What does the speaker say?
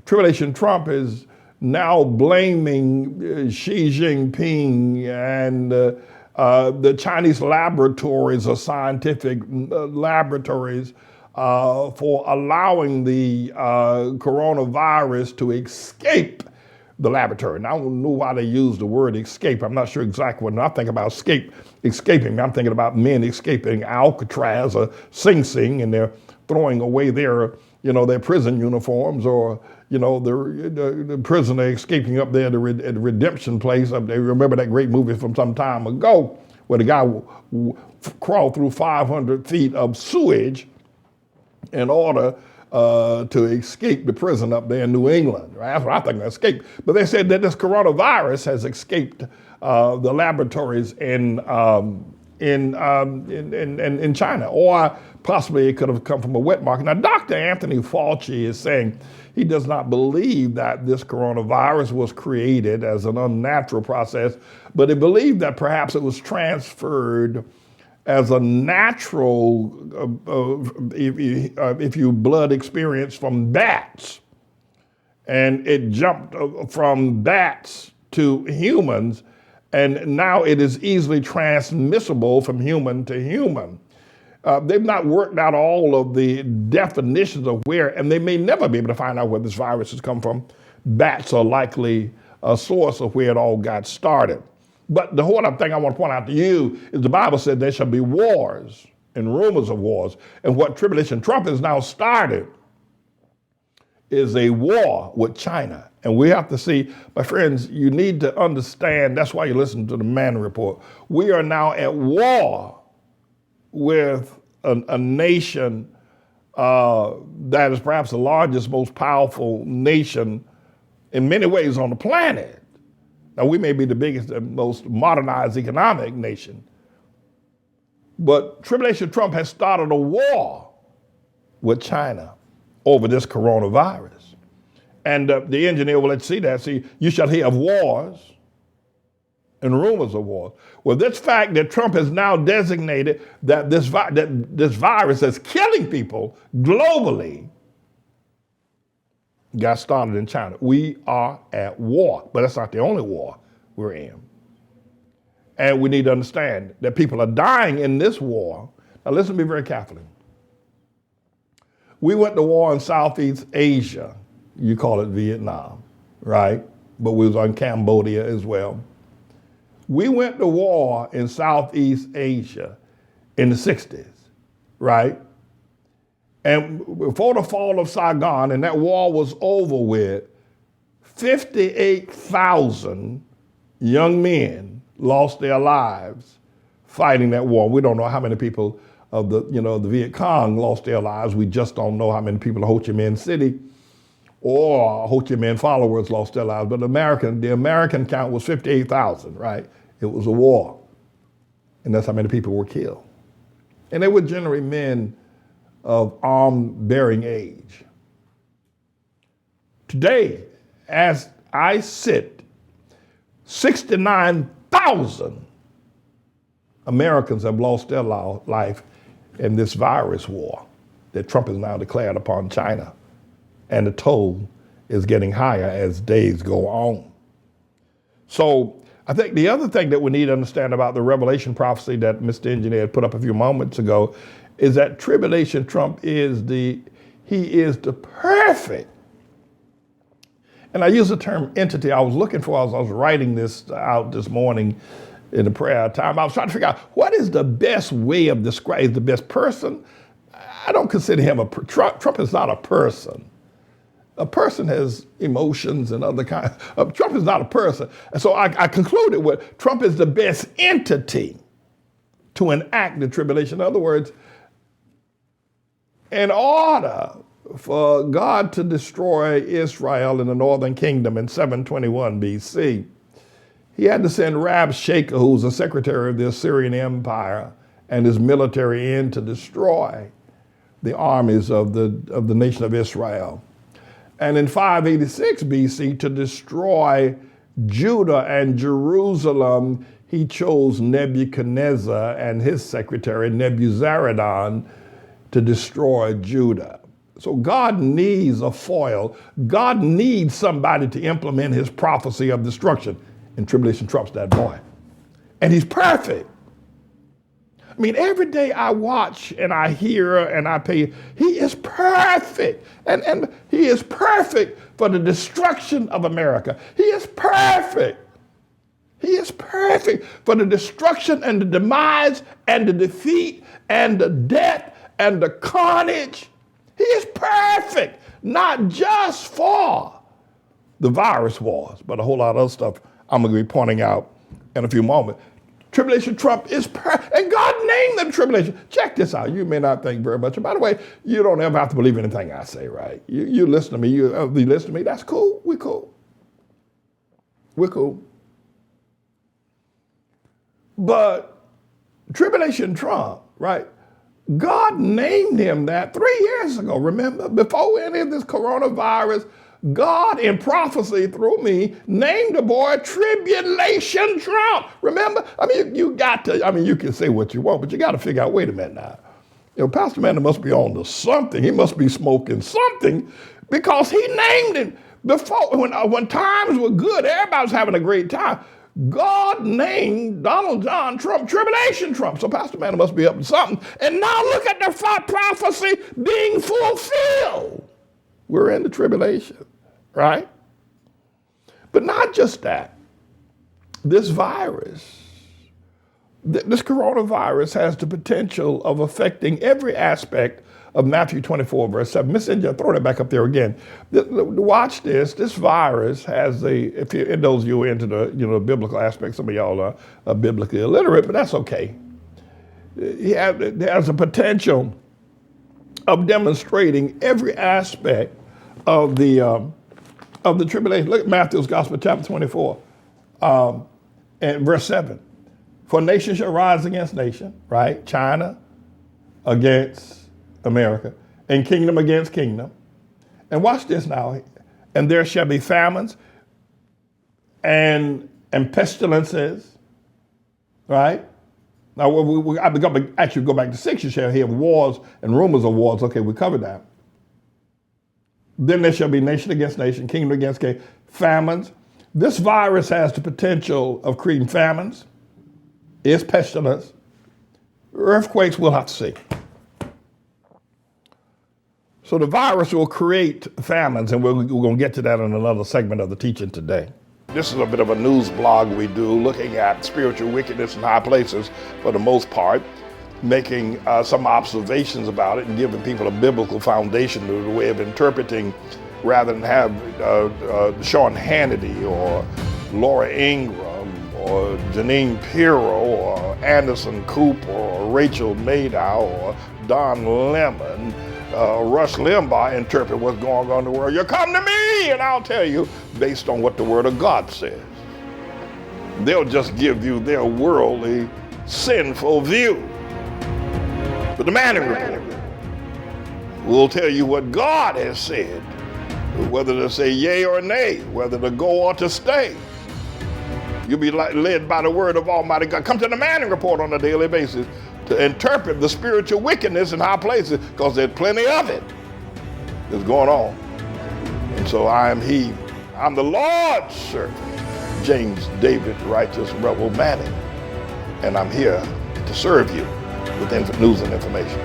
Tribulation Trump is now blaming Xi Jinping and the Chinese laboratories or scientific laboratories for allowing the coronavirus to escape the laboratory. Now, I don't know why they use the word escape. I'm not sure exactly what. When I think about escaping, I'm thinking about men escaping Alcatraz or Sing Sing, and they're throwing away their prison uniforms, or the prisoner escaping up there at the redemption place. They remember that great movie from some time ago where the guy crawled through 500 feet of sewage in order to escape the prison up there in New England. Right? That's what I think of escape. But they said that this coronavirus has escaped the laboratories in China, or possibly it could have come from a wet market. Now, Dr. Anthony Fauci is saying he does not believe that this coronavirus was created as an unnatural process, but he believed that perhaps it was transferred as a natural, if you blood experience from bats, and it jumped from bats to humans, and now it is easily transmissible from human to human. They've not worked out all of the definitions of where, and they may never be able to find out where this virus has come from. Bats are likely a source of where it all got started. But the whole other thing I want to point out to you is the Bible said there shall be wars and rumors of wars. And what Tribulation Trump has now started is a war with China. And we have to see, my friends, you need to understand, that's why you listen to the Mann Report. We are now at war with a nation that is perhaps the largest, most powerful nation in many ways on the planet. Now, we may be the biggest and most modernized economic nation, but Tribulation Trump has started a war with China over this coronavirus. And the engineer will let you see that. See, you shall hear of wars and rumors of wars. Well, this fact that Trump has now designated that this virus that's killing people globally got started in China. We are at war, but that's not the only war we're in. And we need to understand that people are dying in this war. Now listen to me very carefully. We went to war in Southeast Asia. You call it Vietnam, right? But we was on Cambodia as well. We went to war in Southeast Asia in the 60s, right? And before the fall of Saigon, and that war was over with, 58,000 young men lost their lives fighting that war. We don't know how many people of the Viet Cong lost their lives. We just don't know how many people in Ho Chi Minh City or Ho Chi Minh followers lost their lives. But the American count was 58,000, right? It was a war. And that's how many people were killed. And they were generally men of arm-bearing age. Today, as I sit, 69,000 Americans have lost their life in this virus war that Trump has now declared upon China. And the toll is getting higher as days go on. So I think the other thing that we need to understand about the Revelation prophecy that Mr. Engineer put up a few moments ago is that Tribulation Trump is the perfect, and I use the term entity I was looking for as I was writing this out this morning in the prayer time. I was trying to figure out what is the best way of describing the best person. I don't consider him Trump is not a person. A person has emotions and other kinds. Trump is not a person. And so I concluded with Trump is the best entity to enact the tribulation. In other words, in order for God to destroy Israel in the northern kingdom in 721 BC, he had to send Rabshakeh, who was the secretary of the Assyrian Empire, and his military in to destroy the armies of the nation of Israel. And in 586 BC, to destroy Judah and Jerusalem, he chose Nebuchadnezzar and his secretary Nebuzaradan to destroy Judah. So God needs a foil. God needs somebody to implement his prophecy of destruction. And tribulation trumps that boy. And he's perfect. I mean, every day I watch and I hear and I pay, he is perfect. And he is perfect for the destruction of America. He is perfect. He is perfect for the destruction and the demise and the defeat and the death and the carnage. He is perfect, not just for the virus wars, but a whole lot of other stuff I'm going to be pointing out in a few moments. Tribulation Trump is perfect, and God named them tribulation. Check this out. You may not think very much. And by the way, you don't ever have to believe anything I say, right? You listen to me. You listen to me. That's cool. We're cool. We're cool. But Tribulation Trump, right? God named him that 3 years ago, remember? Before any of this coronavirus, God in prophecy through me named the boy Tribulation Trump. Remember? I mean, you can say what you want, but you got to figure out, wait a minute now. Pastor Manning must be on to something. He must be smoking something because he named him before. When times were good, everybody was having a great time. God named Donald John Trump Tribulation Trump. So Pastor Manning must be up to something. And now look at the prophecy being fulfilled. We're in the tribulation, right? But not just that. This virus, this coronavirus has the potential of affecting every aspect of Matthew 24, verse 7. Miss India, throw that back up there again. Watch this. This virus has if those of you into the biblical aspects, some of y'all are biblically illiterate, but that's okay. It has a potential of demonstrating every aspect of the tribulation. Look at Matthew's Gospel, chapter 24, and verse 7. For nation shall rise against nation, right? China against America, and kingdom against kingdom. And watch this now. And there shall be famines and pestilences, right? Now, I actually go back to 6, you shall hear wars and rumors of wars. Okay, we covered that. Then there shall be nation against nation, kingdom against kingdom, famines. This virus has the potential of creating famines. It's pestilence. Earthquakes, we'll have to see. So the virus will create famines, and we're going to get to that in another segment of the teaching today. This is a bit of a news blog we do, looking at spiritual wickedness in high places for the most part, making some observations about it and giving people a biblical foundation to the way of interpreting, rather than have Sean Hannity or Laura Ingraham or Janine Pirro or Anderson Cooper or Rachel Maddow or Don Lemon, Rush Limbaugh interpret what's going on in the world. You come to me and I'll tell you based on what the Word of God says. They'll just give you their worldly, sinful view. But the Manning Report will tell you what God has said, whether to say yea or nay, whether to go or to stay. You'll be led by the word of Almighty God. Come to the Manning Report on a daily basis to interpret the spiritual wickedness in high places, because there's plenty of it that's going on. And so I am he. I'm the Lord's servant, James David Righteous Rebel Manning. And I'm here to serve you with news and information.